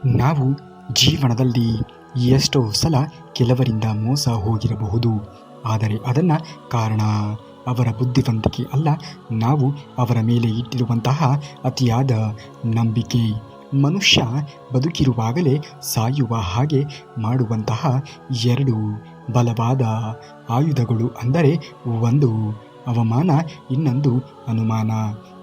ನಾವು ಜೀವನದಲ್ಲಿ ಎಷ್ಟೋ ಸಲ ಕೆಲವರಿಂದ ಮೋಸ ಹೋಗಿರಬಹುದು. ಆದರೆ ಅದನ್ನು ಕಾರಣ ಅವರ ಬುದ್ಧಿವಂತಿಕೆ ಅಲ್ಲ, ನಾವು ಅವರ ಮೇಲೆ ಇಟ್ಟಿರುವಂತಹ ಅತಿಯಾದ ನಂಬಿಕೆ. ಮನುಷ್ಯ ಬದುಕಿರುವಾಗಲೇ ಸಾಯುವ ಹಾಗೆ ಮಾಡುವಂತಹ ಎರಡು ಬಲವಾದ ಆಯುಧಗಳು ಅಂದರೆ ಒಂದು ಅವಮಾನ, ಇನ್ನೊಂದು ಅನುಮಾನ.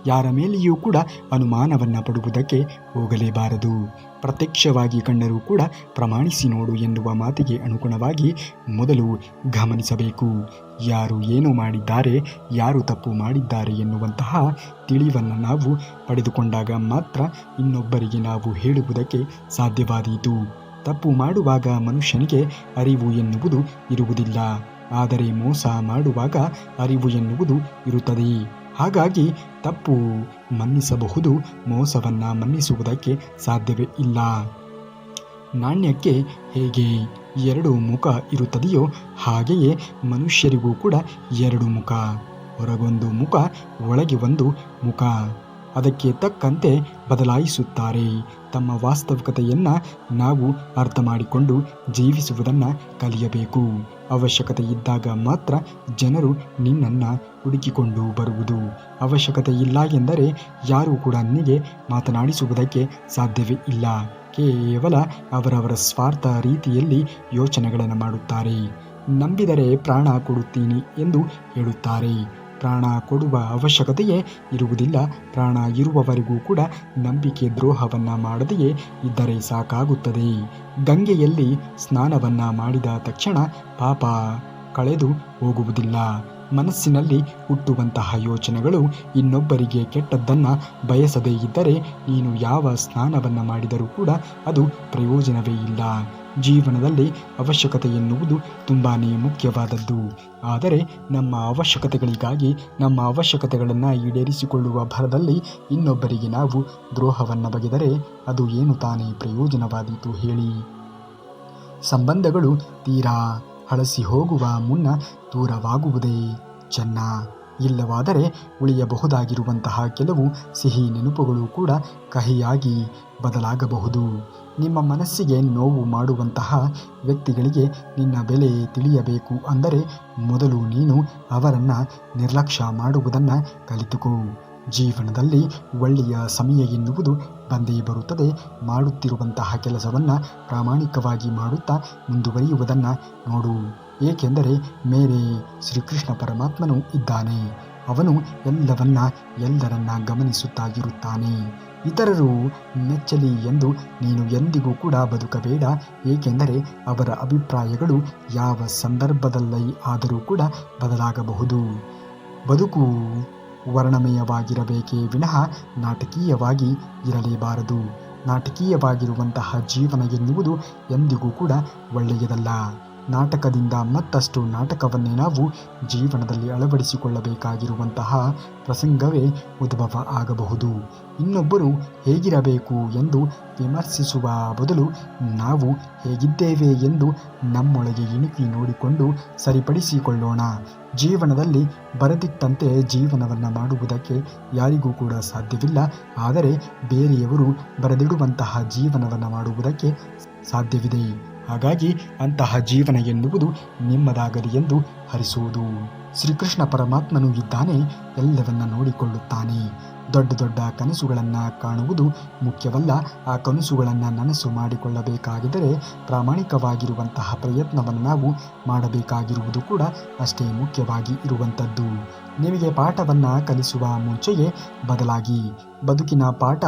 ಯಾರ ಮೇಲೆಯೂ ಕೂಡ ಅನುಮಾನವನ್ನು ಪಡುವುದಕ್ಕೆ ಹೋಗಲೇಬಾರದು. ಪ್ರತ್ಯಕ್ಷವಾಗಿ ಕಂಡರೂ ಕೂಡ ಪ್ರಮಾಣಿಸಿ ನೋಡು ಎನ್ನುವ ಮಾತಿಗೆ ಅನುಗುಣವಾಗಿ ಮೊದಲು ಗಮನಿಸಬೇಕು. ಯಾರು ಏನು ಮಾಡಿದ್ದಾರೆ, ಯಾರು ತಪ್ಪು ಮಾಡಿದ್ದಾರೆ ಎನ್ನುವಂತಹ ತಿಳಿವನ್ನು ನಾವು ಪಡೆದುಕೊಂಡಾಗ ಮಾತ್ರ ಇನ್ನೊಬ್ಬರಿಗೆ ನಾವು ಹೇಳುವುದಕ್ಕೆ ಸಾಧ್ಯವಾದೀತು. ತಪ್ಪು ಮಾಡುವಾಗ ಮನುಷ್ಯನಿಗೆ ಅರಿವು ಎನ್ನುವುದು ಇರುವುದಿಲ್ಲ, ಆದರೆ ಮೋಸ ಮಾಡುವಾಗ ಅರಿವು ಎನ್ನುವುದು ಇರುತ್ತದೆ. ಹಾಗಾಗಿ ತಪ್ಪು ಮನ್ನಿಸಬಹುದು, ಮೋಸವನ್ನು ಮನ್ನಿಸುವುದಕ್ಕೆ ಸಾಧ್ಯವೇ ಇಲ್ಲ. ನಾಣ್ಯಕ್ಕೆ ಹೇಗೆ ಎರಡು ಮುಖ ಇರುತ್ತದೆಯೋ ಹಾಗೆಯೇ ಮನುಷ್ಯರಿಗೂ ಕೂಡ ಎರಡು ಮುಖ. ಹೊರಗೊಂದು ಮುಖ, ಒಳಗೆ ಒಂದು ಮುಖ. ಅದಕ್ಕೆ ತಕ್ಕಂತೆ ಬದಲಾಯಿಸುತ್ತಾರೆ. ತಮ್ಮ ವಾಸ್ತವಿಕತೆಯನ್ನು ನಾವು ಅರ್ಥ ಮಾಡಿಕೊಂಡು ಜೀವಿಸುವುದನ್ನು ಕಲಿಯಬೇಕು. ಅವಶ್ಯಕತೆ ಇದ್ದಾಗ ಮಾತ್ರ ಜನರು ನಿನ್ನನ್ನು ಹುಡುಕಿಕೊಂಡು ಬರುವುದು. ಅವಶ್ಯಕತೆ ಇಲ್ಲ ಎಂದರೆ ಯಾರೂ ಕೂಡ ನಿನಗೆ ಮಾತನಾಡಿಸುವುದಕ್ಕೆ ಸಾಧ್ಯವೇ ಇಲ್ಲ. ಕೇವಲ ಅವರವರ ಸ್ವಾರ್ಥ ರೀತಿಯಲ್ಲಿ ಯೋಚನೆಗಳನ್ನು ಮಾಡುತ್ತಾರೆ. ನಂಬಿದರೆ ಪ್ರಾಣ ಕೊಡುತ್ತೀನಿ ಎಂದು ಹೇಳುತ್ತಾರೆ. ಪ್ರಾಣ ಕೊಡುವ ಅವಶ್ಯಕತೆಯೇ ಇರುವುದಿಲ್ಲ. ಪ್ರಾಣ ಇರುವವರೆಗೂ ಕೂಡ ನಂಬಿಕೆ ದ್ರೋಹವನ್ನು ಮಾಡದೆಯೇ ಇದ್ದರೆ ಸಾಕಾಗುತ್ತದೆ. ಗಂಗೆಯಲ್ಲಿ ಸ್ನಾನವನ್ನು ಮಾಡಿದ ತಕ್ಷಣ ಪಾಪ ಕಳೆದು ಹೋಗುವುದಿಲ್ಲ. ಮನಸ್ಸಿನಲ್ಲಿ ಹುಟ್ಟುವಂತಹ ಯೋಚನೆಗಳು ಇನ್ನೊಬ್ಬರಿಗೆ ಕೆಟ್ಟದ್ದನ್ನು ಬಯಸದೇ ಇದ್ದರೆ ನೀನು ಯಾವ ಸ್ನಾನವನ್ನು ಮಾಡಿದರೂ ಕೂಡ ಅದು ಪ್ರಯೋಜನವೇ ಇಲ್ಲ. ಜೀವನದಲ್ಲಿ ಅವಶ್ಯಕತೆ ಎನ್ನುವುದು ತುಂಬಾ ಮುಖ್ಯವಾದದ್ದು. ಆದರೆ ನಮ್ಮ ಅವಶ್ಯಕತೆಗಳಿಗಾಗಿ ನಮ್ಮ ಅವಶ್ಯಕತೆಗಳನ್ನು ಈಡೇರಿಸಿಕೊಳ್ಳುವ ಭರದಲ್ಲಿ ಇನ್ನೊಬ್ಬರಿಗೆ ನಾವು ದ್ರೋಹವನ್ನು ಬಗೆದರೆ ಅದು ಏನು ತಾನೇ ಪ್ರಯೋಜನವಾದೀತು ಹೇಳಿ. ಸಂಬಂಧಗಳು ತೀರಾ ಹಳಸಿ ಹೋಗುವ ಮುನ್ನ ದೂರವಾಗುವುದೇ ಚೆನ್ನ. ಇಲ್ಲವಾದರೆ ಉಳಿಯಬಹುದಾಗಿರುವಂತಹ ಕೆಲವು ಸಿಹಿ ನೆನಪುಗಳು ಕೂಡ ಕಹಿಯಾಗಿ ಬದಲಾಗಬಹುದು. ನಿಮ್ಮ ಮನಸ್ಸಿಗೆ ನೋವು ಮಾಡುವಂತಹ ವ್ಯಕ್ತಿಗಳಿಗೆ ನಿನ್ನ ಬೆಲೆ ತಿಳಿಯಬೇಕು ಅಂದರೆ ಮೊದಲು ನೀನು ಅವರನ್ನು ನಿರ್ಲಕ್ಷ್ಯ ಮಾಡುವುದನ್ನು ಕಲಿತುಕೋ. ಜೀವನದಲ್ಲಿ ಒಳ್ಳೆಯ ಸಮಯ ಎನ್ನುವುದು ಬಂದೇ ಬರುತ್ತದೆ. ಮಾಡುತ್ತಿರುವಂತಹ ಕೆಲಸವನ್ನು ಪ್ರಾಮಾಣಿಕವಾಗಿ ಮಾಡುತ್ತಾ ಮುಂದುವರಿಯುವುದನ್ನು ನೋಡು. ಏಕೆಂದರೆ ಮೇಲೆ ಶ್ರೀಕೃಷ್ಣ ಪರಮಾತ್ಮನು ಇದ್ದಾನೆ. ಅವನು ಎಲ್ಲರನ್ನ ಗಮನಿಸುತ್ತಾ ಇರುತ್ತಾನೆ. ಇತರರು ಮೆಚ್ಚಲಿ ಎಂದು ನೀನು ಎಂದಿಗೂ ಕೂಡ ಬದುಕಬೇಡ. ಏಕೆಂದರೆ ಅವರ ಅಭಿಪ್ರಾಯಗಳು ಯಾವ ಸಂದರ್ಭದಲ್ಲಿ ಆದರೂ ಕೂಡ ಬದಲಾಗಬಹುದು. ಬದುಕು ವರ್ಣಮಯವಾಗಿರಬೇಕೇ ವಿನಃ ನಾಟಕೀಯವಾಗಿ ಇರಲೇಬಾರದು. ನಾಟಕೀಯವಾಗಿರುವಂತಹ ಜೀವನ ಎನ್ನುವುದು ಎಂದಿಗೂ ಕೂಡ ಒಳ್ಳೆಯದಲ್ಲ. ನಾಟಕದಿಂದ ಮತ್ತಷ್ಟು ನಾಟಕವನ್ನೇ ನಾವು ಜೀವನದಲ್ಲಿ ಅಳವಡಿಸಿಕೊಳ್ಳಬೇಕಾಗಿರುವಂತಹ ಪ್ರಸಂಗವೇ ಉದ್ಭವ ಆಗಬಹುದು. ಇನ್ನೊಬ್ಬರು ಹೇಗಿರಬೇಕು ಎಂದು ವಿಮರ್ಶಿಸುವ ಬದಲು ನಾವು ಹೇಗಿದ್ದೇವೆ ಎಂದು ನಮ್ಮೊಳಗೆ ಇಣುಕಿ ನೋಡಿಕೊಂಡು ಸರಿಪಡಿಸಿಕೊಳ್ಳೋಣ. ಜೀವನದಲ್ಲಿ ಬರೆದಿಟ್ಟಂತೆ ಜೀವನವನ್ನು ಮಾಡುವುದಕ್ಕೆ ಯಾರಿಗೂ ಕೂಡ ಸಾಧ್ಯವಿಲ್ಲ. ಆದರೆ ಬೇರೆಯವರು ಬರೆದಿಡುವಂತಹ ಜೀವನವನ್ನು ಮಾಡುವುದಕ್ಕೆ ಸಾಧ್ಯವಿದೆ. ಹಾಗಾಗಿ ಅಂತಹ ಜೀವನ ಎನ್ನುವುದು ನಿಮ್ಮದಾಗಲಿ ಎಂದು ಹರಿಸುವುದು. ಶ್ರೀಕೃಷ್ಣ ಪರಮಾತ್ಮನು ಇದ್ದಾನೆ, ಎಲ್ಲವನ್ನ ನೋಡಿಕೊಳ್ಳುತ್ತಾನೆ. ದೊಡ್ಡ ದೊಡ್ಡ ಕನಸುಗಳನ್ನು ಕಾಣುವುದು ಮುಖ್ಯವಲ್ಲ. ಆ ಕನಸುಗಳನ್ನು ನನಸು ಮಾಡಿಕೊಳ್ಳಬೇಕಾಗಿದ್ದರೆ ಪ್ರಾಮಾಣಿಕವಾಗಿರುವಂತಹ ಪ್ರಯತ್ನವನ್ನು ನಾವು ಮಾಡಬೇಕಾಗಿರುವುದು ಕೂಡ ಅಷ್ಟೇ ಮುಖ್ಯವಾಗಿ ಇರುವಂಥದ್ದು. ನಿಮಗೆ ಪಾಠವನ್ನು ಕಲಿಸುವ ಮುಂಚೆಯೇ ಬದಲಾಗಿ. ಬದುಕಿನ ಪಾಠ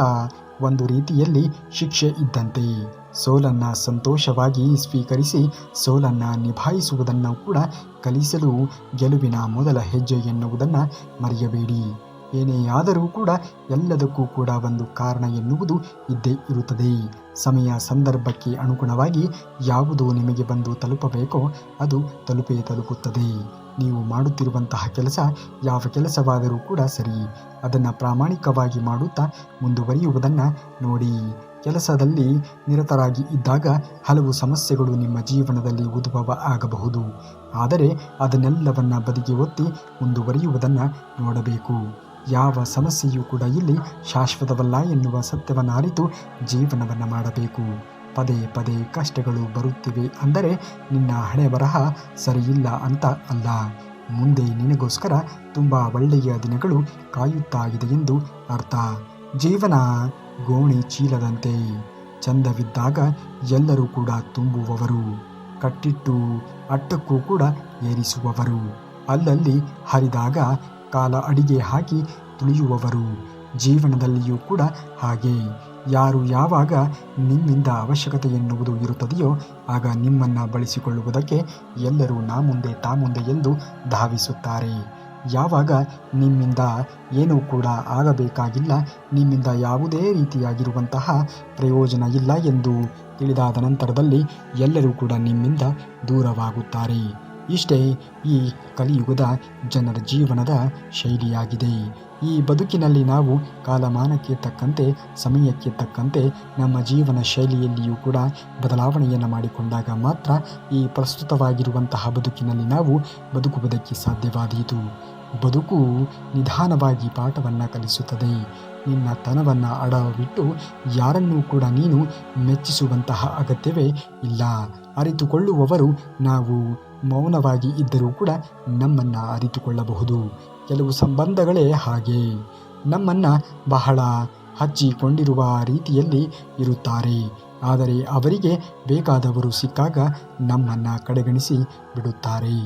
ಒಂದು ರೀತಿಯಲ್ಲಿ ಶಿಕ್ಷೆ ಇದ್ದಂತೆ. ಸೋಲನ್ನು ಸಂತೋಷವಾಗಿ ಸ್ವೀಕರಿಸಿ ಸೋಲನ್ನು ನಿಭಾಯಿಸುವುದನ್ನು ಕೂಡ ಕಲಿಸಲು ಗೆಲುವಿನ ಮೊದಲ ಹೆಜ್ಜೆ ಎನ್ನುವುದನ್ನು ಮರೆಯಬೇಡಿ. ಏನೇ ಆದರೂ ಕೂಡ ಎಲ್ಲದಕ್ಕೂ ಕೂಡ ಒಂದು ಕಾರಣ ಎನ್ನುವುದು ಇದ್ದೇ ಇರುತ್ತದೆ. ಸಮಯ ಸಂದರ್ಭಕ್ಕೆ ಅನುಗುಣವಾಗಿ ಯಾವುದು ನಿಮಗೆ ಬಂದು ತಲುಪಬೇಕೋ ಅದು ತಲುಪುತ್ತದೆ. ನೀವು ಮಾಡುತ್ತಿರುವಂತಹ ಕೆಲಸ ಯಾವ ಕೆಲಸವಾದರೂ ಕೂಡ ಸರಿ, ಅದನ್ನು ಪ್ರಾಮಾಣಿಕವಾಗಿ ಮಾಡುತ್ತಾ ಮುಂದುವರಿಯುವುದನ್ನು ನೋಡಿ. ಕೆಲಸದಲ್ಲಿ ನಿರತರಾಗಿ ಇದ್ದಾಗ ಹಲವು ಸಮಸ್ಯೆಗಳು ನಿಮ್ಮ ಜೀವನದಲ್ಲಿ ಉದ್ಭವ ಆಗಬಹುದು. ಆದರೆ ಅದನ್ನೆಲ್ಲವನ್ನು ಬದಿಗೆ ಒತ್ತಿ ಮುಂದುವರಿಯುವುದನ್ನು ನೋಡಬೇಕು. ಯಾವ ಸಮಸ್ಯೆಯೂ ಕೂಡ ಇಲ್ಲಿ ಶಾಶ್ವತವಲ್ಲ ಎನ್ನುವ ಸತ್ಯವನ್ನು ಅರಿತು ಜೀವನವನ್ನು ಮಾಡಬೇಕು. ಪದೇ ಪದೇ ಕಷ್ಟಗಳು ಬರುತ್ತಿವೆ ಅಂದರೆ ನಿನ್ನ ಹಣೆ ಬರಹ ಸರಿಯಿಲ್ಲ ಅಂತ ಅಲ್ಲ. ಮುಂದೆ ನಿನಗೋಸ್ಕರ ತುಂಬ ಒಳ್ಳೆಯ ದಿನಗಳು ಕಾಯುತ್ತಾ ಇದೆ ಎಂದು ಅರ್ಥ. ಜೀವನ ಗೋಣಿ ಚೀಲದಂತೆ, ಚಂದವಿದ್ದಾಗ ಎಲ್ಲರೂ ಕೂಡ ತುಂಬುವವರು, ಕಟ್ಟಿಟ್ಟು ಅಟ್ಟಕ್ಕೂ ಕೂಡ ಏರಿಸುವವರು, ಅಲ್ಲಲ್ಲಿ ಹರಿದಾಗ ಕಾಲ ಅಡಿಗೆ ಹಾಕಿ ತುಳಿಯುವವರು. ಜೀವನದಲ್ಲಿಯೂ ಕೂಡ ಹಾಗೆ. ಯಾರು ಯಾವಾಗ ನಿಮ್ಮಿಂದ ಅವಶ್ಯಕತೆ ಎನ್ನುವುದು ಇರುತ್ತದೆಯೋ ಆಗ ನಿಮ್ಮನ್ನು ಬಳಸಿಕೊಳ್ಳುವುದಕ್ಕೆ ಎಲ್ಲರೂ ನಾ ಮುಂದೆ ತಾ ಮುಂದೆ ಎಂದು ಧಾವಿಸುತ್ತಾರೆ. ಯಾವಾಗ ನಿಮ್ಮಿಂದ ಏನೂ ಕೂಡ ಆಗಬೇಕಾಗಿಲ್ಲ, ನಿಮ್ಮಿಂದ ಯಾವುದೇ ರೀತಿಯಾಗಿರುವಂತಹ ಪ್ರಯೋಜನ ಇಲ್ಲ ಎಂದು ತಿಳಿದಾದ ನಂತರದಲ್ಲಿ ಎಲ್ಲರೂ ಕೂಡ ನಿಮ್ಮಿಂದ ದೂರವಾಗುತ್ತಾರೆ. ಇಷ್ಟೇ ಈ ಕಲಿಯುಗದ ಜನರ ಜೀವನದ ಶೈಲಿಯಾಗಿದೆ. ಈ ಬದುಕಿನಲ್ಲಿ ನಾವು ಕಾಲಮಾನಕ್ಕೆ ತಕ್ಕಂತೆ, ಸಮಯಕ್ಕೆ ತಕ್ಕಂತೆ ನಮ್ಮ ಜೀವನ ಶೈಲಿಯಲ್ಲಿಯೂ ಕೂಡ ಬದಲಾವಣೆಯನ್ನು ಮಾಡಿಕೊಂಡಾಗ ಮಾತ್ರ ಈ ಪ್ರಸ್ತುತವಾಗಿರುವಂತಹ ಬದುಕಿನಲ್ಲಿ ನಾವು ಬದುಕುವುದಕ್ಕೆ ಸಾಧ್ಯವಾದೀತು. ಬದುಕು ನಿಧಾನವಾಗಿ ಪಾಠವನ್ನು ಕಲಿಸುತ್ತದೆ. ನಿನ್ನ ತನವನ್ನು ಅಡವಿಟ್ಟು ಯಾರನ್ನೂ ಕೂಡ ನೀನು ಮೆಚ್ಚಿಸುವಂತಹ ಅಗತ್ಯವೇ ಇಲ್ಲ. ಅರಿತುಕೊಳ್ಳುವವರು ನಾವು. ಮೌನವಾಗಿ ಇದ್ದರೂ ಕೂಡ ನಮ್ಮನ್ನು ಅರಿತುಕೊಳ್ಳಬಹುದು. ಕೆಲವು ಸಂಬಂಧಗಳೇ ಹಾಗೆ, ನಮ್ಮನ್ನು ಬಹಳ ಹಚ್ಚಿಕೊಂಡಿರುವ ರೀತಿಯಲ್ಲಿ ಇರುತ್ತಾರೆ. ಆದರೆ ಅವರಿಗೆ ಬೇಕಾದವರು ಸಿಕ್ಕಾಗ ನಮ್ಮನ್ನು ಕಡೆಗಣಿಸಿ ಬಿಡುತ್ತಾರೆ.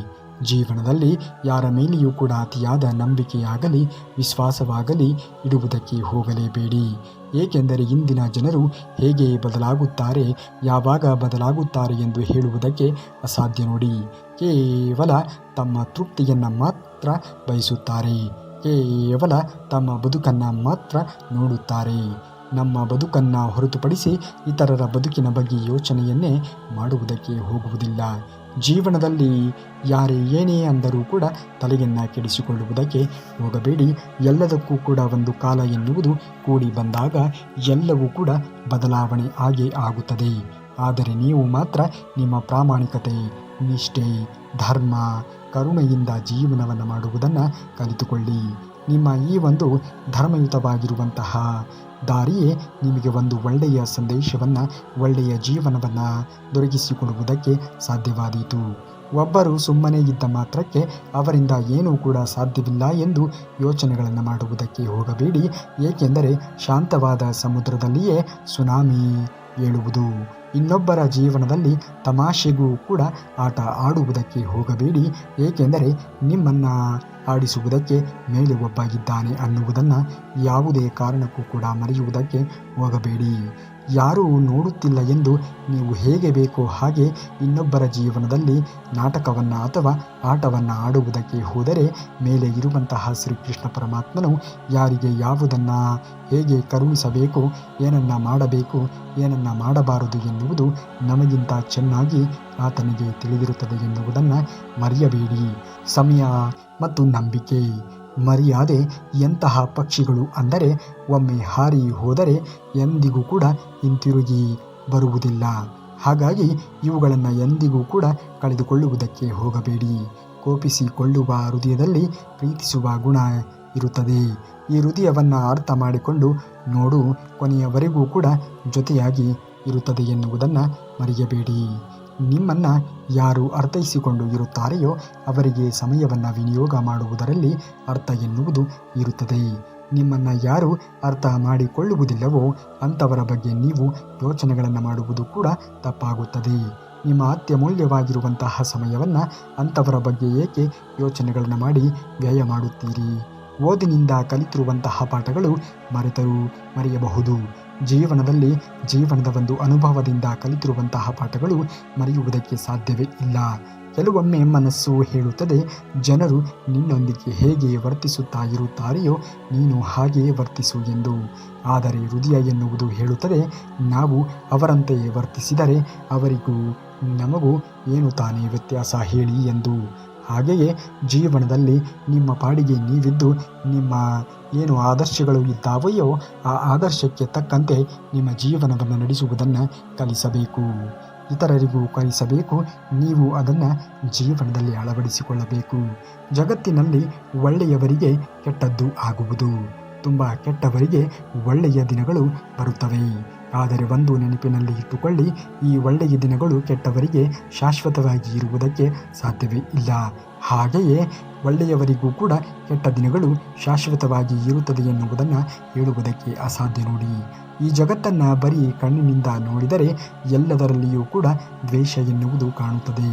ಜೀವನದಲ್ಲಿ ಯಾರ ಮೇಲೆಯೂ ಕೂಡ ಅತಿಯಾದ ನಂಬಿಕೆಯಾಗಲಿ ವಿಶ್ವಾಸವಾಗಲಿ ಇಡುವುದಕ್ಕೆ ಹೋಗಲೇಬೇಡಿ. ಏಕೆಂದರೆ ಇಂದಿನ ಜನರು ಹೇಗೆ ಬದಲಾಗುತ್ತಾರೆ, ಯಾವಾಗ ಬದಲಾಗುತ್ತಾರೆ ಎಂದು ಹೇಳುವುದಕ್ಕೆ ಅಸಾಧ್ಯ ನೋಡಿ. ಕೇವಲ ತಮ್ಮ ತೃಪ್ತಿಯನ್ನು ಮಾತ್ರ ಬಯಸುತ್ತಾರೆ. ಕೇವಲ ತಮ್ಮ ಬದುಕನ್ನು ಮಾತ್ರ ನೋಡುತ್ತಾರೆ. ನಮ್ಮ ಬದುಕನ್ನು ಹೊರತುಪಡಿಸಿ ಇತರರ ಬದುಕಿನ ಬಗ್ಗೆ ಯೋಚನೆಯನ್ನೇ ಮಾಡುವುದಕ್ಕೆ ಹೋಗುವುದಿಲ್ಲ. ಜೀವನದಲ್ಲಿ ಯಾರೇ ಏನೇ ಅಂದರೂ ಕೂಡ ತಲೆಯನ್ನು ಕೆಡಿಸಿಕೊಳ್ಳುವುದಕ್ಕೆ ಹೋಗಬೇಡಿ. ಎಲ್ಲದಕ್ಕೂ ಕೂಡ ಒಂದು ಕಾಲ ಎನ್ನುವುದು ಕೂಡಿ ಬಂದಾಗ ಎಲ್ಲವೂ ಕೂಡ ಬದಲಾವಣೆ ಆಗೇ ಆಗುತ್ತದೆ. ಆದರೆ ನೀವು ಮಾತ್ರ ನಿಮ್ಮ ಪ್ರಾಮಾಣಿಕತೆ, ನಿಷ್ಠೆ, ಧರ್ಮ, ಕರುಣೆಯಿಂದ ಜೀವನವನ್ನು ಮಾಡುವುದನ್ನು ಕಲಿತುಕೊಳ್ಳಿ. ನಿಮ್ಮ ಈ ಒಂದು ಧರ್ಮಯುತವಾಗಿರುವಂತಹ ದಾರಿಯೇ ನಿಮಗೆ ಒಂದು ಒಳ್ಳೆಯ ಸಂದೇಶವನ್ನು, ಒಳ್ಳೆಯ ಜೀವನವನ್ನು ದೊರಕಿಸಿಕೊಡುವುದಕ್ಕೆ ಸಾಧ್ಯವಾದೀತು. ಒಬ್ಬರು ಸುಮ್ಮನೆ ಇದ್ದ ಮಾತ್ರಕ್ಕೆ ಅವರಿಂದ ಏನೂ ಕೂಡ ಸಾಧ್ಯವಿಲ್ಲ ಎಂದು ಯೋಚನೆಗಳನ್ನು ಮಾಡುವುದಕ್ಕೆ ಹೋಗಬೇಡಿ. ಏಕೆಂದರೆ ಶಾಂತವಾದ ಸಮುದ್ರದಲ್ಲಿಯೇ ಸುನಾಮಿ ಏಳುವುದು. ಇನ್ನೊಬ್ಬರ ಜೀವನದಲ್ಲಿ ತಮಾಷೆಗೂ ಕೂಡ ಆಟ ಆಡುವುದಕ್ಕೆ ಹೋಗಬೇಡಿ. ಏಕೆಂದರೆ ನಿಮ್ಮನ್ನು ಆಡಿಸುವುದಕ್ಕೆ ಮೇಲೆ ಒಬ್ಬ ಇದ್ದಾನೆ ಅನ್ನುವುದನ್ನು ಯಾವುದೇ ಕಾರಣಕ್ಕೂ ಕೂಡ ಮರೆಯುವುದಕ್ಕೆ ಹೋಗಬೇಡಿ. ಯಾರೂ ನೋಡುತ್ತಿಲ್ಲ ಎಂದು ನೀವು ಹೇಗೆ ಬೇಕೋ ಹಾಗೆ ಇನ್ನೊಬ್ಬರ ಜೀವನದಲ್ಲಿ ನಾಟಕವನ್ನು ಅಥವಾ ಆಟವನ್ನು ಆಡುವುದಕ್ಕೆ ಹೋದರೆ ಮೇಲೆ ಇರುವಂತಹ ಶ್ರೀಕೃಷ್ಣ ಪರಮಾತ್ಮನು ಯಾರಿಗೆ ಯಾವುದನ್ನು ಹೇಗೆ ಕರುಣಿಸಬೇಕು, ಏನನ್ನು ಮಾಡಬೇಕು, ಏನನ್ನು ಮಾಡಬಾರದು ಎನ್ನುವುದು ನಮಗಿಂತ ಚೆನ್ನಾಗಿ ಆತನಿಗೆ ತಿಳಿದಿರುತ್ತದೆ ಎನ್ನುವುದನ್ನು ಮರೆಯಬೇಡಿ. ಸಮಯ ಮತ್ತು ನಂಬಿಕೆ, ಮರ್ಯಾದೆ ಎಂತಹ ಪಕ್ಷಿಗಳು ಅಂದರೆ ಒಮ್ಮೆ ಹಾರಿ ಹೋದರೆ ಎಂದಿಗೂ ಕೂಡ ಹಿಂತಿರುಗಿ ಬರುವುದಿಲ್ಲ. ಹಾಗಾಗಿ ಇವುಗಳನ್ನು ಎಂದಿಗೂ ಕೂಡ ಕಳೆದುಕೊಳ್ಳುವುದಕ್ಕೆ ಹೋಗಬೇಡಿ. ಕೋಪಿಸಿಕೊಳ್ಳುವ ಹೃದಯದಲ್ಲಿ ಪ್ರೀತಿಸುವ ಗುಣ ಇರುತ್ತದೆ. ಈ ಹೃದಯವನ್ನು ಅರ್ಥ ಮಾಡಿಕೊಂಡು ನೋಡು, ಕೊನೆಯವರೆಗೂ ಕೂಡ ಜೊತೆಯಾಗಿ ಇರುತ್ತದೆ ಎನ್ನುವುದನ್ನು ಮರೆಯಬೇಡಿ. ನಿಮ್ಮನ್ನು ಯಾರು ಅರ್ಥೈಸಿಕೊಂಡು ಇರುತ್ತಾರೆಯೋ ಅವರಿಗೆ ಸಮಯವನ್ನು ವಿನಿಯೋಗ ಮಾಡುವುದರಲ್ಲಿ ಅರ್ಥ ಎನ್ನುವುದು ಇರುತ್ತದೆ. ನಿಮ್ಮನ್ನು ಯಾರು ಅರ್ಥ ಮಾಡಿಕೊಳ್ಳುವುದಿಲ್ಲವೋ ಅಂಥವರ ಬಗ್ಗೆ ನೀವು ಯೋಚನೆಗಳನ್ನು ಮಾಡುವುದು ಕೂಡ ತಪ್ಪಾಗುತ್ತದೆ. ನಿಮ್ಮ ಅತ್ಯಮೂಲ್ಯವಾಗಿರುವಂತಹ ಸಮಯವನ್ನು ಅಂಥವರ ಬಗ್ಗೆ ಏಕೆ ಯೋಚನೆಗಳನ್ನು ಮಾಡಿ ವ್ಯಯ ಮಾಡುತ್ತೀರಿ? ಓದಿನಿಂದ ಕಲಿತಿರುವಂತಹ ಪಾಠಗಳು ಮರೆತರೂ ಮರೆಯಬಹುದು. ಜೀವನದ ಒಂದು ಅನುಭವದಿಂದ ಕಲಿತಿರುವಂತಹ ಪಾಠಗಳು ಮರೆಯುವುದಕ್ಕೆ ಸಾಧ್ಯವೇ ಇಲ್ಲ. ಕೆಲವೊಮ್ಮೆ ಮನಸ್ಸು ಹೇಳುತ್ತದೆ, ಜನರು ನಿನ್ನೊಂದಿಗೆ ಹೇಗೆ ವರ್ತಿಸುತ್ತಾ ಇರುತ್ತಾರೆಯೋ ನೀನು ಹಾಗೆಯೇ ವರ್ತಿಸು ಎಂದು. ಆದರೆ ಹೃದಯ ಎನ್ನುವುದು ಹೇಳುತ್ತದೆ, ನಾವು ಅವರಂತೆಯೇ ವರ್ತಿಸಿದರೆ ಅವರಿಗೂ ನಮಗೂ ಏನು ತಾನೇ ವ್ಯತ್ಯಾಸ ಹೇಳಿ ಎಂದು. ಹಾಗೆಯೇ ಜೀವನದಲ್ಲಿ ನಿಮ್ಮ ಪಾಡಿಗೆ ನೀವಿದ್ದು ನಿಮ್ಮ ಏನು ಆದರ್ಶಗಳು ಇದ್ದಾವೆಯೋ ಆ ಆದರ್ಶಕ್ಕೆ ತಕ್ಕಂತೆ ನಿಮ್ಮ ಜೀವನವನ್ನು ನಡೆಸುವುದನ್ನು ಕಲಿಸಬೇಕು. ಇತರರಿಗೂ ಕಲಿಸಬೇಕು. ನೀವು ಅದನ್ನು ಜೀವನದಲ್ಲಿ ಅಳವಡಿಸಿಕೊಳ್ಳಬೇಕು. ಜಗತ್ತಿನಲ್ಲಿ ಒಳ್ಳೆಯವರಿಗೆ ಕೆಟ್ಟದ್ದು ಆಗುವುದು, ತುಂಬ ಕೆಟ್ಟವರಿಗೆ ಒಳ್ಳೆಯ ದಿನಗಳು ಬರುತ್ತವೆ. ಆದರೆ ಒಂದು ನೆನಪಿನಲ್ಲಿ ಇಟ್ಟುಕೊಳ್ಳಿ, ಈ ಒಳ್ಳೆಯ ದಿನಗಳು ಕೆಟ್ಟವರಿಗೆ ಶಾಶ್ವತವಾಗಿ ಇರುವುದಕ್ಕೆ ಸಾಧ್ಯವೇ ಇಲ್ಲ. ಹಾಗೆಯೇ ಒಳ್ಳೆಯವರಿಗೂ ಕೂಡ ಕೆಟ್ಟ ದಿನಗಳು ಶಾಶ್ವತವಾಗಿ ಇರುತ್ತದೆ ಎನ್ನುವುದನ್ನು ಹೇಳುವುದಕ್ಕೆ ಅಸಾಧ್ಯ. ನೋಡಿ, ಈ ಜಗತ್ತನ್ನು ಬರೀ ಕಣ್ಣಿನಿಂದ ನೋಡಿದರೆ ಎಲ್ಲದರಲ್ಲಿಯೂ ಕೂಡ ದ್ವೇಷ ಎನ್ನುವುದು ಕಾಣುತ್ತದೆ.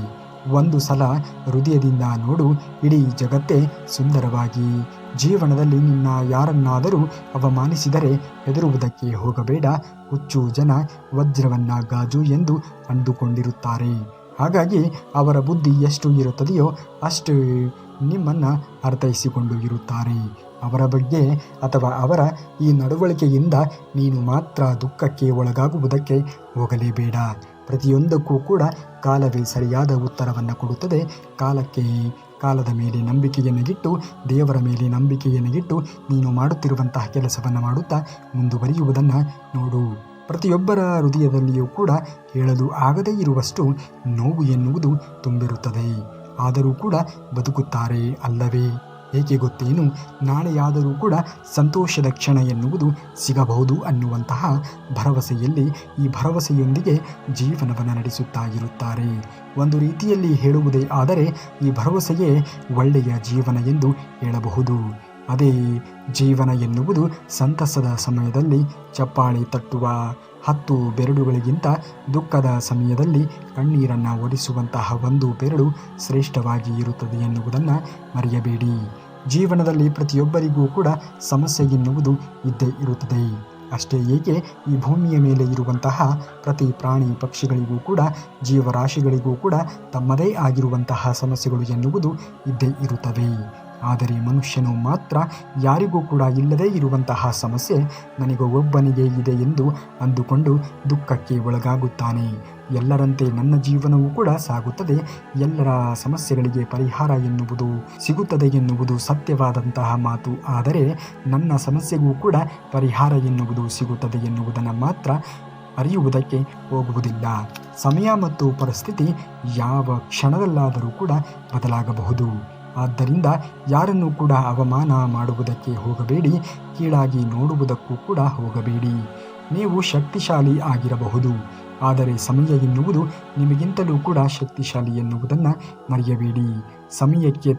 ಒಂದು ಸಲ ಹೃದಯದಿಂದ ನೋಡು, ಇಡೀ ಜಗತ್ತೇ ಸುಂದರವಾಗಿ. ಜೀವನದಲ್ಲಿ ನಿನ್ನ ಯಾರನ್ನಾದರೂ ಅವಮಾನಿಸಿದರೆ ಹೆದರುವುದಕ್ಕೆ ಹೋಗಬೇಡ. ಹುಚ್ಚು ಜನ ವಜ್ರವನ್ನ ಗಾಜು ಎಂದು ಅಂದುಕೊಂಡಿರುತ್ತಾರೆ. ಹಾಗಾಗಿ ಅವರ ಬುದ್ಧಿ ಎಷ್ಟು ಇರುತ್ತದೆಯೋ ಅಷ್ಟು ನಿಮ್ಮನ್ನು ಅರ್ಥೈಸಿಕೊಂಡು ಇರುತ್ತಾರೆ. ಅವರ ಬಗ್ಗೆ ಅಥವಾ ಅವರ ಈ ನಡವಳಿಕೆಯಿಂದ ನೀನು ಮಾತ್ರ ದುಃಖಕ್ಕೆ ಒಳಗಾಗುವುದಕ್ಕೆ ಹೋಗಲೇಬೇಡ. ಪ್ರತಿಯೊಂದಕ್ಕೂ ಕೂಡ ಕಾಲವೇ ಸರಿಯಾದ ಉತ್ತರವನ್ನು ಕೊಡುತ್ತದೆ. ಕಾಲದ ಮೇಲೆ ನಂಬಿಕೆಯನ್ನು ಇಟ್ಟು, ದೇವರ ಮೇಲೆ ನಂಬಿಕೆಯನ್ನು ಇಟ್ಟು ನೀನು ಮಾಡುತ್ತಿರುವಂತಹ ಕೆಲಸವನ್ನು ಮಾಡುತ್ತಾ ಮುಂದುವರಿಯುವುದನ್ನು ನೋಡು. ಪ್ರತಿಯೊಬ್ಬರ ಹೃದಯದಲ್ಲಿಯೂ ಕೂಡ ಹೇಳಲು ಆಗದೇ ಇರುವಷ್ಟು ನೋವು ಎನ್ನುವುದು ತುಂಬಿರುತ್ತದೆ. ಆದರೂ ಕೂಡ ಬದುಕುತ್ತಾರೆ ಅಲ್ಲವೇ? ಏಕೆ ಗೊತ್ತೇನು? ನಾಳೆಯಾದರೂ ಕೂಡ ಸಂತೋಷದ ಕ್ಷಣ ಎನ್ನುವುದು ಸಿಗಬಹುದು ಅನ್ನುವಂತಹ ಭರವಸೆಯಲ್ಲಿ, ಈ ಭರವಸೆಯೊಂದಿಗೆ ಜೀವನವನ್ನು ನಡೆಸುತ್ತಾ ಇರುತ್ತಾರೆ. ಒಂದು ರೀತಿಯಲ್ಲಿ ಹೇಳುವುದೇ ಆದರೆ ಈ ಭರವಸೆಯೇ ಒಳ್ಳೆಯ ಜೀವನ ಎಂದು ಹೇಳಬಹುದು. ಅದೇ ಜೀವನ ಎನ್ನುವುದು ಸಂತಸದ ಸಮಯದಲ್ಲಿ ಚಪ್ಪಾಳೆ ತಟ್ಟುವ 10 ಬೆರಳುಗಳಿಗಿಂತ ದುಃಖದ ಸಮಯದಲ್ಲಿ ಕಣ್ಣೀರನ್ನು ಒರೆಸುವಂತಹ 1 ಬೆರಳು ಶ್ರೇಷ್ಠವಾಗಿ ಇರುತ್ತದೆ ಎನ್ನುವುದನ್ನು ಮರೆಯಬೇಡಿ. ಜೀವನದಲ್ಲಿ ಪ್ರತಿಯೊಬ್ಬರಿಗೂ ಕೂಡ ಸಮಸ್ಯೆ ಎನ್ನುವುದು ಇದ್ದೇ ಇರುತ್ತದೆ. ಅಷ್ಟೇ ಏಕೆ, ಈ ಭೂಮಿಯ ಮೇಲೆ ಇರುವಂತಹ ಪ್ರತಿ ಪ್ರಾಣಿ ಪಕ್ಷಿಗಳಿಗೂ ಕೂಡ, ಜೀವರಾಶಿಗಳಿಗೂ ಕೂಡ ತಮ್ಮದೇ ಆಗಿರುವಂತಹ ಸಮಸ್ಯೆಗಳು ಎನ್ನುವುದು ಇದ್ದೇ ಇರುತ್ತವೆ. ಆದರೆ ಮನುಷ್ಯನು ಮಾತ್ರ ಯಾರಿಗೂ ಕೂಡ ಇಲ್ಲದೇ ಇರುವಂತಹ ಸಮಸ್ಯೆ ನನಗೊಬ್ಬನಿಗೆ ಇದೆ ಎಂದು ಅಂದುಕೊಂಡು ದುಃಖಕ್ಕೆ ಒಳಗಾಗುತ್ತಾನೆ. ಎಲ್ಲರಂತೆ ನನ್ನ ಜೀವನವೂ ಕೂಡ ಸಾಗುತ್ತದೆ, ಎಲ್ಲರ ಸಮಸ್ಯೆಗಳಿಗೆ ಪರಿಹಾರ ಎನ್ನುವುದು ಸಿಗುತ್ತದೆ ಎನ್ನುವುದು ಸತ್ಯವಾದಂತಹ ಮಾತು. ಆದರೆ ನನ್ನ ಸಮಸ್ಯೆಗೂ ಕೂಡ ಪರಿಹಾರ ಎನ್ನುವುದು ಸಿಗುತ್ತದೆ ಎನ್ನುವುದನ್ನು ಮಾತ್ರ ಅರಿಯುವುದಕ್ಕೆ ಹೋಗುವುದಿಲ್ಲ. ಸಮಯ ಮತ್ತು ಪರಿಸ್ಥಿತಿ ಯಾವ ಕ್ಷಣದಲ್ಲಾದರೂ ಕೂಡ ಬದಲಾಗಬಹುದು. ಆದ್ದರಿಂದ ಯಾರನ್ನೂ ಕೂಡ ಅವಮಾನ ಮಾಡುವುದಕ್ಕೆ ಹೋಗಬೇಡಿ, ಕೀಳಾಗಿ ನೋಡುವುದಕ್ಕೂ ಕೂಡ ಹೋಗಬೇಡಿ. ನೀವು ಶಕ್ತಿಶಾಲಿ ಆಗಿರಬಹುದು, ಆದರೆ ಸಮಯ ಎನ್ನುವುದು ನಿಮಗಿಂತಲೂ ಕೂಡ ಶಕ್ತಿಶಾಲಿ ಎನ್ನುವುದನ್ನು ಮರೆಯಬೇಡಿ. ಸಮಯಕ್ಕೆ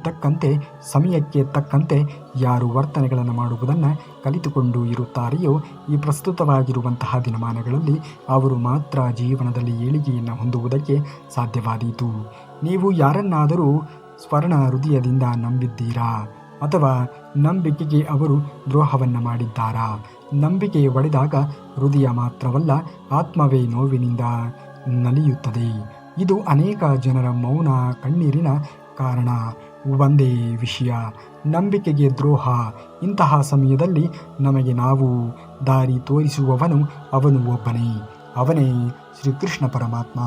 ತಕ್ಕಂತೆ ಯಾರು ವರ್ತನೆಗಳನ್ನು ಮಾಡುವುದನ್ನು ಕಲಿತುಕೊಂಡು ಇರುತ್ತಾರೆಯೋ ಈ ಪ್ರಸ್ತುತವಾಗಿರುವಂತಹ ದಿನಮಾನಗಳಲ್ಲಿ ಅವರು ಮಾತ್ರ ಜೀವನದಲ್ಲಿ ಏಳಿಗೆಯನ್ನು ಹೊಂದುವುದಕ್ಕೆ ಸಾಧ್ಯವಾದೀತು. ನೀವು ಯಾರನ್ನಾದರೂ ಸ್ವರ್ಣ ಹೃದಯದಿಂದ ನಂಬಿದ್ದೀರಾ ಅಥವಾ ನಂಬಿಕೆಗೆ ಅವರು ದ್ರೋಹವನ್ನು ಮಾಡಿದ್ದಾರಾ? ನಂಬಿಕೆ ಒಡೆದಾಗ ಹೃದಯ ಮಾತ್ರವಲ್ಲ, ಆತ್ಮವೇ ನೋವಿನಿಂದ ನಲಿಯುತ್ತದೆ. ಇದು ಅನೇಕ ಜನರ ಮೌನ ಕಣ್ಣೀರಿನ ಕಾರಣ. ಒಂದೇ ವಿಷಯ, ನಂಬಿಕೆಗೆ ದ್ರೋಹ. ಇಂತಹ ಸಮಯದಲ್ಲಿ ನಮಗೆ ನಾವು ದಾರಿ ತೋರಿಸುವವನು ಅವನು ಒಬ್ಬನೇ, ಅವನೇ ಶ್ರೀಕೃಷ್ಣ ಪರಮಾತ್ಮ.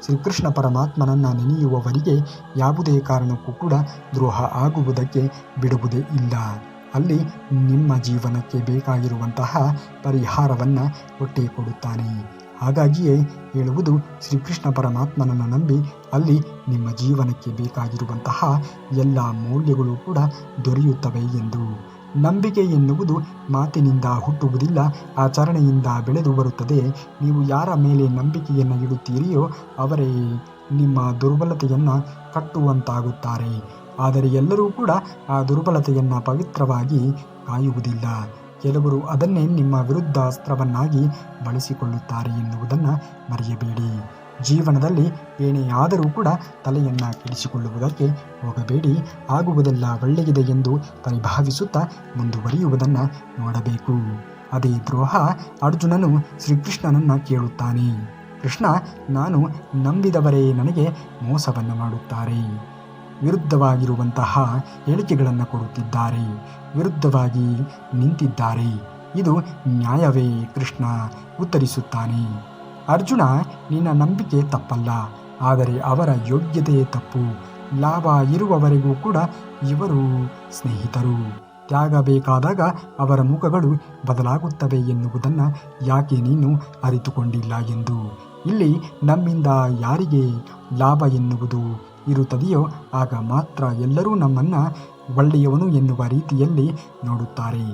ಶ್ರೀಕೃಷ್ಣ ಪರಮಾತ್ಮನನ್ನು ನೆನೆಯುವವರಿಗೆ ಯಾವುದೇ ಕಾರಣಕ್ಕೂ ಕೂಡ ದ್ರೋಹ ಆಗುವುದಕ್ಕೆ ಬಿಡುವುದೇ ಇಲ್ಲ. ಅಲ್ಲಿ ನಿಮ್ಮ ಜೀವನಕ್ಕೆ ಬೇಕಾಗಿರುವಂತಹ ಪರಿಹಾರವನ್ನು ಕೊಟ್ಟೇ ಕೊಡುತ್ತಾನೆ. ಹಾಗಾಗಿಯೇ ಹೇಳುವುದು, ಶ್ರೀಕೃಷ್ಣ ಪರಮಾತ್ಮನನ್ನು ನಂಬಿ ಅಲ್ಲಿ ನಿಮ್ಮ ಜೀವನಕ್ಕೆ ಬೇಕಾಗಿರುವಂತಹ ಎಲ್ಲ ಮೌಲ್ಯಗಳು ಕೂಡ ದೊರೆಯುತ್ತವೆ ಎಂದು. ನಂಬಿಕೆ ಎನ್ನುವುದು ಮಾತಿನಿಂದ ಹುಟ್ಟುವುದಿಲ್ಲ, ಆಚರಣೆಯಿಂದ ಬೆಳೆದು ಬರುತ್ತದೆ. ನೀವು ಯಾರ ಮೇಲೆ ನಂಬಿಕೆಯನ್ನು ಇಡುತ್ತೀರಿಯೋ ಅವರೇ ನಿಮ್ಮ ದುರ್ಬಲತೆಯನ್ನು ಕಟ್ಟುವಂತಾಗುತ್ತಾರೆ. ಆದರೆ ಎಲ್ಲರೂ ಕೂಡ ಆ ದುರ್ಬಲತೆಯನ್ನು ಪವಿತ್ರವಾಗಿ ಕಾಯುವುದಿಲ್ಲ. ಕೆಲವರು ಅದನ್ನೇ ನಿಮ್ಮ ವಿರುದ್ಧ ಅಸ್ತ್ರವನ್ನಾಗಿ ಬಳಸಿಕೊಳ್ಳುತ್ತಾರೆ ಎನ್ನುವುದನ್ನು ಮರೆಯಬೇಡಿ. ಜೀವನದಲ್ಲಿ ಏನೇ ಆದರೂ ಕೂಡ ತಲೆಯನ್ನು ಕೆಡಿಸಿಕೊಳ್ಳುವುದಕ್ಕೆ ಹೋಗಬೇಡಿ. ಆಗುವುದೆಲ್ಲ ಒಳ್ಳೆಯದೆ ಎಂದು ಪರಿಭಾವಿಸುತ್ತಾ ಮುಂದುವರಿಯುವುದನ್ನು ನೋಡಬೇಕು. ಅದೇ ದ್ರೋಹ. ಅರ್ಜುನನು ಶ್ರೀಕೃಷ್ಣನನ್ನು ಕೇಳುತ್ತಾನೆ, ಕೃಷ್ಣ, ನಾನು ನಂಬಿದವರೇ ನನಗೆ ಮೋಸವನ್ನು ಮಾಡುತ್ತಾರೆ, ವಿರುದ್ಧವಾಗಿರುವಂತಹ ಹೇಳಿಕೆಗಳನ್ನು ಕೊಡುತ್ತಿದ್ದಾರೆ, ವಿರುದ್ಧವಾಗಿ ನಿಂತಿದ್ದಾರೆ. ಇದು ನ್ಯಾಯವೇ? ಕೃಷ್ಣ ಉತ್ತರಿಸುತ್ತಾನೆ, ಅರ್ಜುನ, ನಿನ್ನ ನಂಬಿಕೆ ತಪ್ಪಲ್ಲ, ಆದರೆ ಅವರ ಯೋಗ್ಯತೆ ತಪ್ಪು. ಲಾಭ ಇರುವವರೆಗೂ ಕೂಡ ಇವರು ಸ್ನೇಹಿತರು, ತ್ಯಾಗ ಬೇಕಾದಾಗ ಅವರ ಮುಖಗಳು ಬದಲಾಗುತ್ತವೆ ಎನ್ನುವುದನ್ನು ಯಾಕೆ ನೀನು ಅರಿತುಕೊಂಡಿಲ್ಲ ಎಂದು. ಇಲ್ಲಿ ನಮ್ಮಿಂದ ಯಾರಿಗೆ ಲಾಭ ಎನ್ನುವುದು ಇರುತ್ತದೆಯೋ ಆಗ ಮಾತ್ರ ಎಲ್ಲರೂ ನಮ್ಮನ್ನು ಒಳ್ಳೆಯವನು ಎನ್ನುವ ರೀತಿಯಲ್ಲಿ ನೋಡುತ್ತಾರೆ.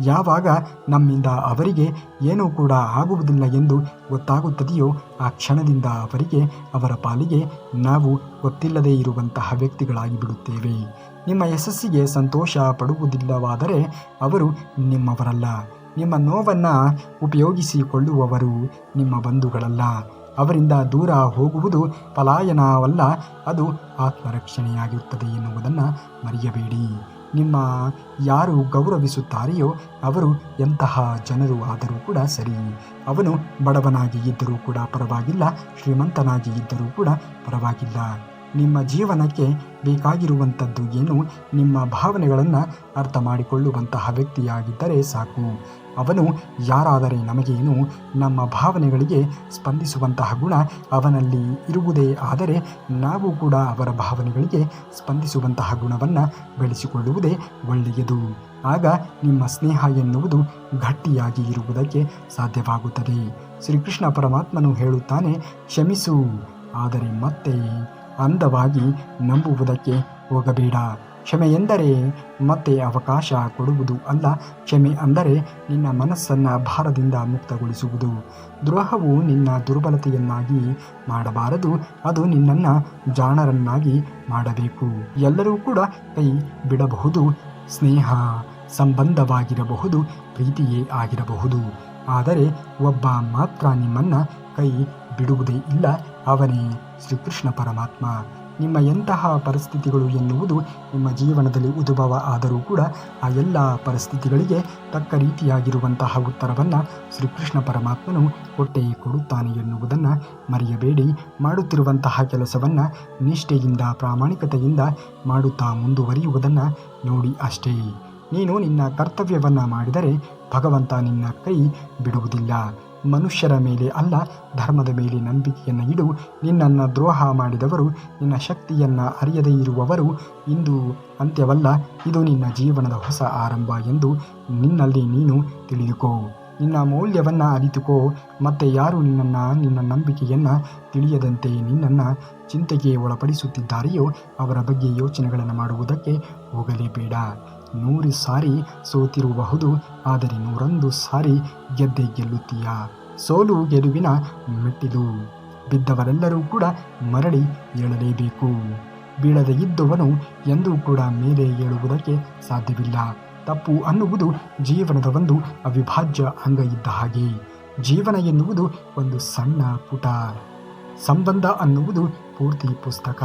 ಯಾವಾಗ ನಮ್ಮಿಂದ ಅವರಿಗೆ ಏನೂ ಕೂಡ ಆಗುವುದಿಲ್ಲ ಎಂದು ಗೊತ್ತಾಗುತ್ತದೆಯೋ ಆ ಕ್ಷಣದಿಂದ ಅವರಿಗೆ ಅವರ ಪಾಲಿಗೆ ನಾವು ಗೊತ್ತಿಲ್ಲದೇ ಇರುವಂತಹ ವ್ಯಕ್ತಿಗಳಾಗಿ ಬಿಡುತ್ತೇವೆ. ನಿಮ್ಮ ಯಶಸ್ಸಿಗೆ ಸಂತೋಷ ಪಡುವುದಿಲ್ಲವಾದರೆ ಅವರು ನಿಮ್ಮವರಲ್ಲ. ನಿಮ್ಮ ನೋವನ್ನು ಉಪಯೋಗಿಸಿಕೊಳ್ಳುವವರು ನಿಮ್ಮ ಬಂಧುಗಳಲ್ಲ. ಅವರಿಂದ ದೂರ ಹೋಗುವುದು ಪಲಾಯನವಲ್ಲ, ಅದು ಆತ್ಮರಕ್ಷಣೆಯಾಗಿರುತ್ತದೆ ಎನ್ನುವುದನ್ನು ಮರೆಯಬೇಡಿ. ನಿಮ್ಮ ಯಾರು ಗೌರವಿಸುತ್ತಾರೆಯೋ ಅವರು ಎಂತಹ ಜನರು ಆದರೂ ಕೂಡ ಸರಿ. ಅವನು ಬಡವನಾಗಿ ಇದ್ದರೂ ಕೂಡ ಪರವಾಗಿಲ್ಲ, ಶ್ರೀಮಂತನಾಗಿ ಇದ್ದರೂ ಕೂಡ ಪರವಾಗಿಲ್ಲ. ನಿಮ್ಮ ಜೀವನಕ್ಕೆ ಬೇಕಾಗಿರುವಂಥದ್ದು ಏನು? ನಿಮ್ಮ ಭಾವನೆಗಳನ್ನು ಅರ್ಥ ಮಾಡಿಕೊಳ್ಳುವಂತಹ ವ್ಯಕ್ತಿಯಾಗಿದ್ದರೆ ಸಾಕು. ಅವನು ಯಾರಾದರೆ ನಮಗೇನು? ನಮ್ಮ ಭಾವನೆಗಳಿಗೆ ಸ್ಪಂದಿಸುವಂತಹ ಗುಣ ಅವನಲ್ಲಿ ಇರುವುದೇ ಆದರೆ ನಾವು ಕೂಡ ಅವರ ಭಾವನೆಗಳಿಗೆ ಸ್ಪಂದಿಸುವಂತಹ ಗುಣವನ್ನು ಬೆಳೆಸಿಕೊಳ್ಳುವುದೇ ಒಳ್ಳೆಯದು. ಆಗ ನಿಮ್ಮ ಸ್ನೇಹ ಎನ್ನುವುದು ಗಟ್ಟಿಯಾಗಿ ಇರುವುದಕ್ಕೆ ಸಾಧ್ಯವಾಗುತ್ತದೆ. ಶ್ರೀಕೃಷ್ಣ ಪರಮಾತ್ಮನು ಹೇಳುತ್ತಾನೆ, ಕ್ಷಮಿಸು, ಆದರೆ ಮತ್ತೆ ಅಂದವಾಗಿ ನಂಬುವುದಕ್ಕೆ ಹೋಗಬೇಡ. ಕ್ಷಮೆ ಎಂದರೆ ಮತ್ತೆ ಅವಕಾಶ ಕೊಡುವುದು ಅಲ್ಲ. ಕ್ಷಮೆ ಅಂದರೆ ನಿನ್ನ ಮನಸ್ಸನ್ನು ಭಾರದಿಂದ ಮುಕ್ತಗೊಳಿಸುವುದು. ದ್ರೋಹವು ನಿನ್ನ ದುರ್ಬಲತೆಯನ್ನಾಗಿ ಮಾಡಬಾರದು, ಅದು ನಿನ್ನನ್ನು ಜಾಣರನ್ನಾಗಿ ಮಾಡಬೇಕು. ಎಲ್ಲರೂ ಕೂಡ ಕೈ ಬಿಡಬಹುದು. ಸ್ನೇಹ ಸಂಬಂಧವಾಗಿರಬಹುದು, ಪ್ರೀತಿಯೇ ಆಗಿರಬಹುದು. ಆದರೆ ಒಬ್ಬ ಮಾತ್ರ ನಿಮ್ಮನ್ನು ಕೈ ಬಿಡುವುದೇ ಇಲ್ಲ, ಅವನೇ ಶ್ರೀಕೃಷ್ಣ ಪರಮಾತ್ಮ. ನಿಮ್ಮ ಎಂತಹ ಪರಿಸ್ಥಿತಿಗಳು ಎನ್ನುವುದು ನಿಮ್ಮ ಜೀವನದಲ್ಲಿ ಉದ್ಭವ ಆದರೂ ಕೂಡ ಆ ಎಲ್ಲ ಪರಿಸ್ಥಿತಿಗಳಿಗೆ ತಕ್ಕ ರೀತಿಯಾಗಿರುವಂತಹ ಉತ್ತರವನ್ನು ಶ್ರೀಕೃಷ್ಣ ಪರಮಾತ್ಮನು ಕೊಟ್ಟೇ ಕೊಡುತ್ತಾನೆ ಎನ್ನುವುದನ್ನು ಮರೆಯಬೇಡಿ. ಮಾಡುತ್ತಿರುವಂತಹ ಕೆಲಸವನ್ನು ನಿಷ್ಠೆಯಿಂದ ಪ್ರಾಮಾಣಿಕತೆಯಿಂದ ಮಾಡುತ್ತಾ ಮುಂದುವರಿಯುವುದನ್ನು ನೋಡಿ ಅಷ್ಟೇ. ನೀನು ನಿನ್ನ ಕರ್ತವ್ಯವನ್ನು ಮಾಡಿದರೆ ಭಗವಂತ ನಿನ್ನ ಕೈ ಬಿಡುವುದಿಲ್ಲ. ಮನುಷ್ಯರ ಮೇಲೆ ಅಲ್ಲ, ಧರ್ಮದ ಮೇಲೆ ನಂಬಿಕೆಯನ್ನು ಇಡು. ನಿನ್ನನ್ನು ದ್ರೋಹ ಮಾಡಿದವರು, ನಿನ್ನ ಶಕ್ತಿಯನ್ನು ಅರಿಯದೇ ಇರುವವರು ಇಂದು ಅಂತ್ಯವಲ್ಲ, ಇದು ನಿನ್ನ ಜೀವನದ ಹೊಸ ಆರಂಭ ಎಂದು ನಿನ್ನಲ್ಲಿ ನೀನು ತಿಳಿದುಕೋ. ನಿನ್ನ ಮೌಲ್ಯವನ್ನು ಅರಿತುಕೋ. ಮತ್ತೆ ಯಾರು ನಿನ್ನ ನಂಬಿಕೆಯನ್ನು ತಿಳಿಯದಂತೆ ನಿನ್ನನ್ನು ಚಿಂತೆಗೆ ಒಳಪಡಿಸುತ್ತಿದ್ದಾರೆಯೋ ಅವರ ಬಗ್ಗೆ ಯೋಚನೆಗಳನ್ನು ಮಾಡುವುದಕ್ಕೆ ಹೋಗಲೇಬೇಡ. 100 ಸಾರಿ ಸೋತಿರಬಹುದು, ಆದರೆ 101 ಸಾರಿ ಗೆದ್ದೇ ಗೆಲ್ಲುತ್ತೀಯ. ಸೋಲು ಗೆಲುವಿನ ಮೆಟ್ಟಿಲು. ಬಿದ್ದವರೆಲ್ಲರೂ ಕೂಡ ಮರಳಿ ಏಳಲೇಬೇಕು. ಬೀಳದೆ ಇದ್ದವನು ಎಂದೂ ಕೂಡ ಮೇಲೆ ಏಳುವುದಕ್ಕೆ ಸಾಧ್ಯವಿಲ್ಲ. ತಪ್ಪು ಅನ್ನುವುದು ಜೀವನದ ಒಂದು ಅವಿಭಾಜ್ಯ ಅಂಗ ಇದ್ದ ಹಾಗೆ. ಜೀವನ ಎನ್ನುವುದು ಒಂದು ಸಣ್ಣ ಪುಟ, ಸಂಬಂಧ ಅನ್ನುವುದು ಪೂರ್ತಿ ಪುಸ್ತಕ.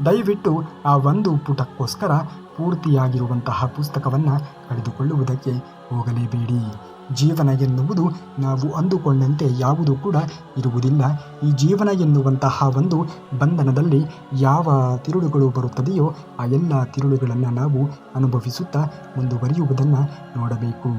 ದಯವಿಟ್ಟು ಆ ಒಂದು ಪುಟಕ್ಕೋಸ್ಕರ ಪೂರ್ತಿಯಾಗಿರುವಂತಹ ಪುಸ್ತಕವನ್ನು ಕಳೆದುಕೊಳ್ಳುವುದಕ್ಕೆ ಹೋಗಲೇಬೇಡಿ. ಜೀವನ ಎನ್ನುವುದು ನಾವು ಅಂದುಕೊಂಡಂತೆ ಯಾವುದೂ ಕೂಡ ಇರುವುದಿಲ್ಲ. ಈ ಜೀವನ ಎನ್ನುವಂತಹ ಒಂದು ಬಂಧನದಲ್ಲಿ ಯಾವ ತಿರುಳುಗಳು ಬರುತ್ತದೆಯೋ ಆ ಎಲ್ಲ ತಿರುಳುಗಳನ್ನು ನಾವು ಅನುಭವಿಸುತ್ತಾ ಮುಂದುವರಿಯುವುದನ್ನು ನೋಡಬೇಕು.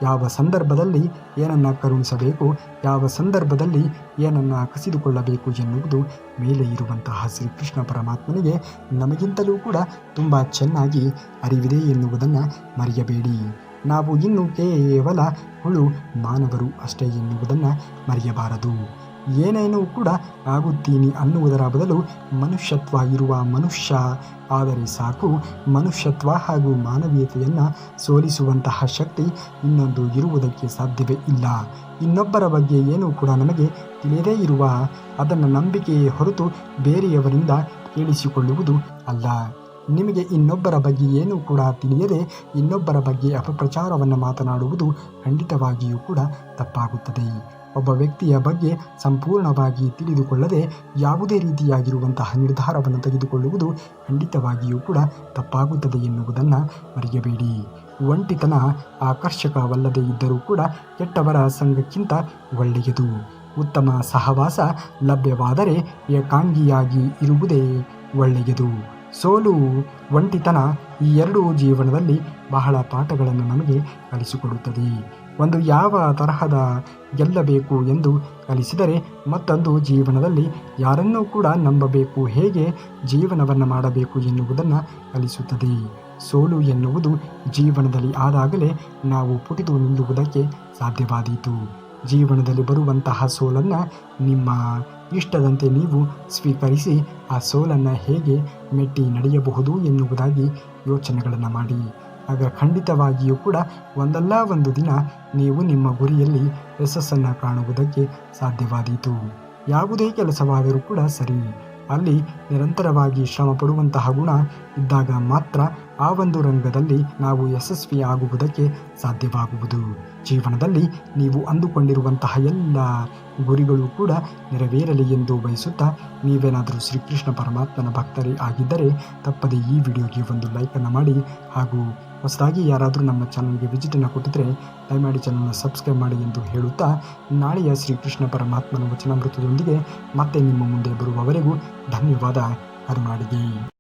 ಯಾವ ಸಂದರ್ಭದಲ್ಲಿ ಏನನ್ನು ಕರುಣಿಸಬೇಕು, ಯಾವ ಸಂದರ್ಭದಲ್ಲಿ ಏನನ್ನು ಕಸಿದುಕೊಳ್ಳಬೇಕು ಎನ್ನುವುದು ಮೇಲೆ ಇರುವಂತಹ ಶ್ರೀಕೃಷ್ಣ ಪರಮಾತ್ಮನಿಗೆ ನಮಗಿಂತಲೂ ಕೂಡ ತುಂಬ ಚೆನ್ನಾಗಿ ಅರಿವಿದೆ ಎನ್ನುವುದನ್ನು ಮರೆಯಬೇಡಿ. ನಾವು ಇನ್ನು ಕೇವಲ ಹುಳು ಮಾನವರು ಅಷ್ಟೇ ಎನ್ನುವುದನ್ನು ಮರೆಯಬಾರದು. ಏನೇನೂ ಕೂಡ ಆಗುತ್ತೀನಿ ಅನ್ನುವುದರ ಬದಲು ಮನುಷ್ಯತ್ವ ಇರುವ ಮನುಷ್ಯ ಆದರೆ ಸಾಕು. ಮನುಷ್ಯತ್ವ ಹಾಗೂ ಮಾನವೀಯತೆಯನ್ನು ಸೋಲಿಸುವಂತಹ ಶಕ್ತಿ ಇನ್ನೊಂದು ಇರುವುದಕ್ಕೆ ಸಾಧ್ಯವೇ ಇಲ್ಲ. ಇನ್ನೊಬ್ಬರ ಬಗ್ಗೆ ಏನೂ ಕೂಡ ನಮಗೆ ತಿಳಿಯದೇ ಇರುವ ಅದನ್ನು ನಂಬಿಕೆ ಹೊರತು ಬೇರೆಯವರಿಂದ ಕೇಳಿಸಿಕೊಳ್ಳುವುದು ಅಲ್ಲ. ನಿಮಗೆ ಇನ್ನೊಬ್ಬರ ಬಗ್ಗೆ ಏನೂ ಕೂಡ ತಿಳಿಯದೆ ಇನ್ನೊಬ್ಬರ ಬಗ್ಗೆ ಅಪಪ್ರಚಾರವನ್ನು ಮಾತನಾಡುವುದು ಖಂಡಿತವಾಗಿಯೂ ಕೂಡ ತಪ್ಪಾಗುತ್ತದೆ. ಒಬ್ಬ ವ್ಯಕ್ತಿಯ ಬಗ್ಗೆ ಸಂಪೂರ್ಣವಾಗಿ ತಿಳಿದುಕೊಳ್ಳದೆ ಯಾವುದೇ ರೀತಿಯಾಗಿರುವಂತಹ ನಿರ್ಧಾರವನ್ನು ತೆಗೆದುಕೊಳ್ಳುವುದು ಖಂಡಿತವಾಗಿಯೂ ಕೂಡ ತಪ್ಪಾಗುತ್ತದೆ ಎನ್ನುವುದನ್ನು ಮರೆಯಬೇಡಿ. ಒಂಟಿತನ ಆಕರ್ಷಕವಲ್ಲದೇ ಇದ್ದರೂ ಕೂಡ ಕೆಟ್ಟವರ ಸಂಘಕ್ಕಿಂತ ಒಳ್ಳೆಯದು. ಉತ್ತಮ ಸಹವಾಸ ಲಭ್ಯವಾದರೆ ಏಕಾಂಗಿಯಾಗಿ ಇರುವುದೇ ಒಳ್ಳೆಯದು. ಸೋಲು, ಒಂಟಿತನ ಈ ಎರಡೂ ಜೀವನದಲ್ಲಿ ಬಹಳ ಪಾಠಗಳನ್ನು ನಮಗೆ ಕಲಿಸಿಕೊಡುತ್ತದೆ. ಒಂದು ಯಾವ ತರಹದ ಗೆಲ್ಲಬೇಕು ಎಂದು ಕಲಿಸಿದರೆ ಮತ್ತೊಂದು ಜೀವನದಲ್ಲಿ ಯಾರನ್ನೂ ಕೂಡ ನಂಬಬೇಕು, ಹೇಗೆ ಜೀವನವನ್ನು ಮಾಡಬೇಕು ಎನ್ನುವುದನ್ನು ಕಲಿಸುತ್ತದೆ. ಸೋಲು ಎನ್ನುವುದು ಜೀವನದಲ್ಲಿ ಆದಾಗಲೇ ನಾವು ಪುಟಿದು ನಿಲ್ಲುವುದಕ್ಕೆ ಸಾಧ್ಯವಾದೀತು. ಜೀವನದಲ್ಲಿ ಬರುವಂತಹ ಸೋಲನ್ನು ನಿಮ್ಮ ಇಷ್ಟದಂತೆ ನೀವು ಸ್ವೀಕರಿಸಿ ಆ ಸೋಲನ್ನು ಹೇಗೆ ಮೆಟ್ಟಿ ನಡೆಯಬಹುದು ಎನ್ನುವುದಾಗಿ ಯೋಚನೆಗಳನ್ನು ಮಾಡಿ. ಆಗ ಖಂಡಿತವಾಗಿಯೂ ಕೂಡ ಒಂದಲ್ಲ ಒಂದು ದಿನ ನೀವು ನಿಮ್ಮ ಗುರಿಯಲ್ಲಿ ಯಶಸ್ಸನ್ನು ಕಾಣುವುದಕ್ಕೆ ಸಾಧ್ಯವಾದೀತು. ಯಾವುದೇ ಕೆಲಸವಾದರೂ ಕೂಡ ಸರಿ, ಅಲ್ಲಿ ನಿರಂತರವಾಗಿ ಶ್ರಮ ಪಡುವಂತಹ ಗುಣ ಇದ್ದಾಗ ಮಾತ್ರ ಆ ಒಂದು ರಂಗದಲ್ಲಿ ನಾವು ಯಶಸ್ವಿ ಆಗುವುದಕ್ಕೆ ಸಾಧ್ಯವಾಗುವುದು. ಜೀವನದಲ್ಲಿ ನೀವು ಅಂದುಕೊಂಡಿರುವಂತಹ ಎಲ್ಲ ಗುರಿಗಳು ಕೂಡ ನೆರವೇರಲಿ ಎಂದು ಬಯಸುತ್ತಾ, ನೀವೇನಾದರೂ ಶ್ರೀಕೃಷ್ಣ ಪರಮಾತ್ಮನ ಭಕ್ತರೇ ಆಗಿದ್ದರೆ ತಪ್ಪದೆ ಈ ವಿಡಿಯೋಗೆ ಒಂದು ಲೈಕನ್ನು ಮಾಡಿ, ಹಾಗೂ ಹೊಸದಾಗಿ ಯಾರಾದರೂ ನಮ್ಮ ಚಾನಲ್ಗೆ ವಿಸಿಟನ್ನು ಕೊಟ್ಟಿದ್ದರೆ ದಯಮಾಡಿ ಚಾನಲ್ನ ಸಬ್ಸ್ಕ್ರೈಬ್ ಮಾಡಿ ಎಂದು ಹೇಳುತ್ತಾ, ನಾಳೆಯ ಶ್ರೀಕೃಷ್ಣ ಪರಮಾತ್ಮನ ವಚನಾಮೃತದೊಂದಿಗೆ ಮತ್ತೆ ನಿಮ್ಮ ಮುಂದೆ ಬರುವವರೆಗೂ ಧನ್ಯವಾದ. ಕರುನಾಡಿಗೆ.